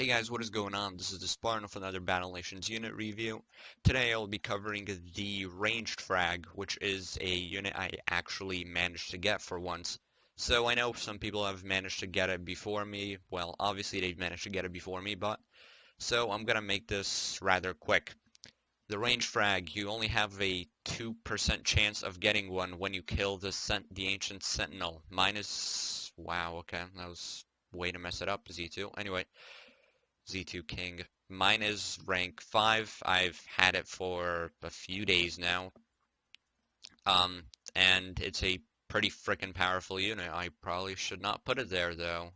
Hey guys, what is going on? This is TheSpartan with another Battle Nations unit review. Today I will be covering the ranged frag, which is a unit I actually managed to get for once. So I know some people have managed to get it before me. Well, obviously they've managed to get it before me, but so I'm gonna make this rather quick. The ranged frag, you only have a 2% chance of getting one when you kill the ancient sentinel. Mine is... wow, okay, that was way to mess it up, Z2. Anyway. Z2 King. Mine is rank 5. I've had it for a few days now. Um, and it's a pretty frickin' powerful unit. I probably should not put it there, though.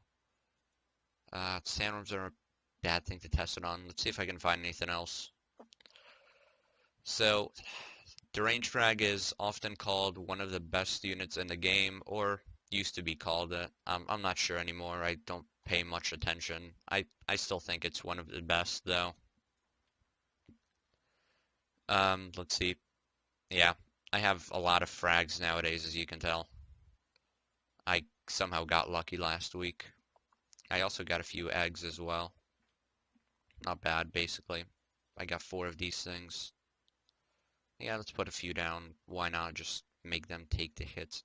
Sandworms are a bad thing to test it on. Let's see if I can find anything else. So, Deranged Frag is often called one of the best units in the game, or used to be called it. I'm not sure anymore. I don't pay much attention. I still think it's one of the best, though. Let's see. Yeah, I have a lot of frags nowadays, as you can tell. I somehow got lucky last week. I also got a few eggs as well. Not bad, basically. I got 4 of these things. Yeah, let's put a few down. Why not just make them take the hits?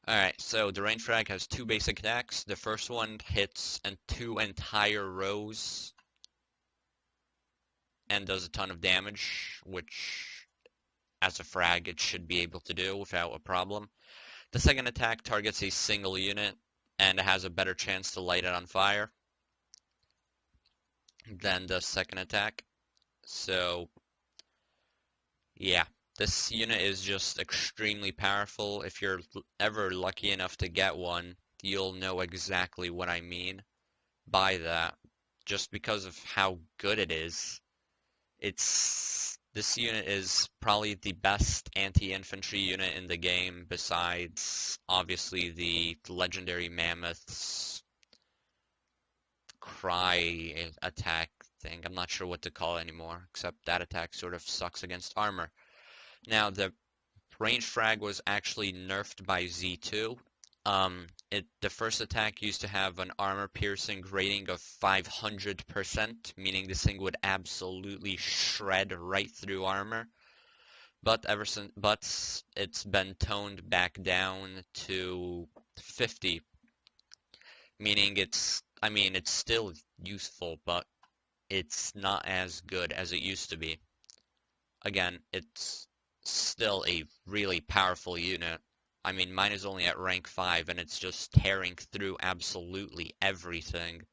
Alright, so the range frag has 2 basic attacks. The first one hits 2 entire rows and does a ton of damage, which as a frag it should be able to do without a problem. The second attack targets a single unit and has a better chance to light it on fire than the second attack. So, yeah, this unit is just extremely powerful. If you're ever lucky enough to get one, you'll know exactly what I mean by that, just because of how good it is. This unit is probably the best anti-infantry unit in the game, besides obviously the legendary mammoth's cry attack thing. I'm not sure what to call it anymore, except that attack sort of sucks against armor. Now, the range frag was actually nerfed by Z2. The first attack used to have an armor piercing rating of 500%, meaning this thing would absolutely shred right through armor. But it's been toned back down to 50, meaning it's still useful, but it's not as good as it used to be. Again, it's still a really powerful unit. I mean, mine is only at rank 5, and it's just tearing through absolutely everything.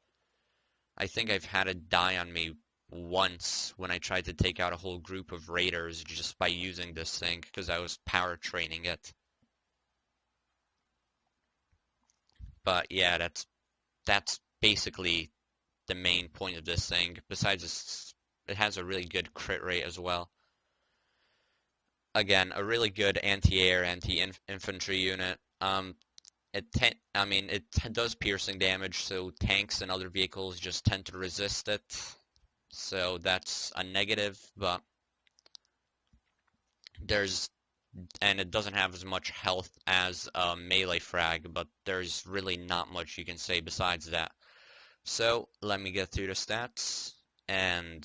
I think I've had it die on me once when I tried to take out a whole group of raiders just by using this thing, because I was power training it. But yeah, that's basically the main point of this thing. Besides, it has a really good crit rate as well. Again, a really good anti-air, anti-infantry unit. It does piercing damage, so tanks and other vehicles just tend to resist it. So that's a negative, but it doesn't have as much health as a melee frag, but there's really not much you can say besides that. So let me get through the stats, and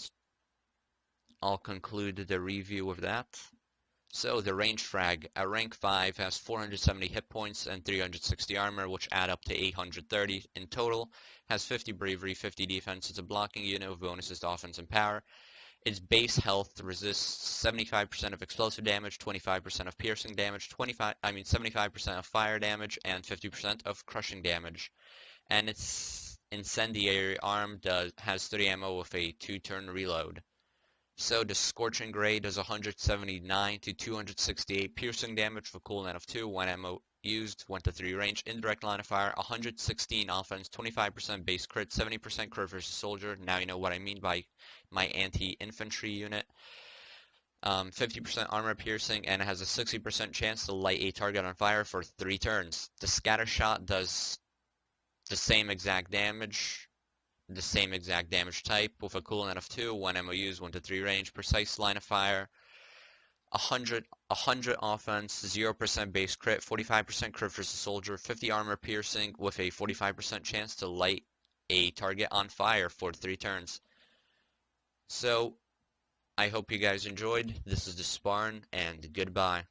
I'll conclude the review of that. So the ranged frag at rank 5 has 470 hit points and 360 armor, which add up to 830 in total. Has 50 bravery, 50 defense. It's a blocking unit with bonuses to offense and power. Its base health resists 75% of explosive damage, 25% of piercing damage, 75% of fire damage, and 50% of crushing damage. And its incendiary arm has 30 ammo with a 2-turn reload. So the Scorching Ray does 179 to 268 piercing damage for cooldown of 2, 1 ammo used, 1 to 3 range, indirect line of fire, 116 offense, 25% base crit, 70% crit versus soldier. Now you know what I mean by my anti-infantry unit. 50% armor piercing, and it has a 60% chance to light a target on fire for 3 turns. The Scatter Shot does the same exact damage type with a cooldown of 2, 1 ammo used, 1 to 3 range, precise line of fire, 100 offense, 0% base crit, 45% crit versus soldier, 50 armor piercing with a 45% chance to light a target on fire for 3 turns. So, I hope you guys enjoyed. This is TheSpartan, and goodbye.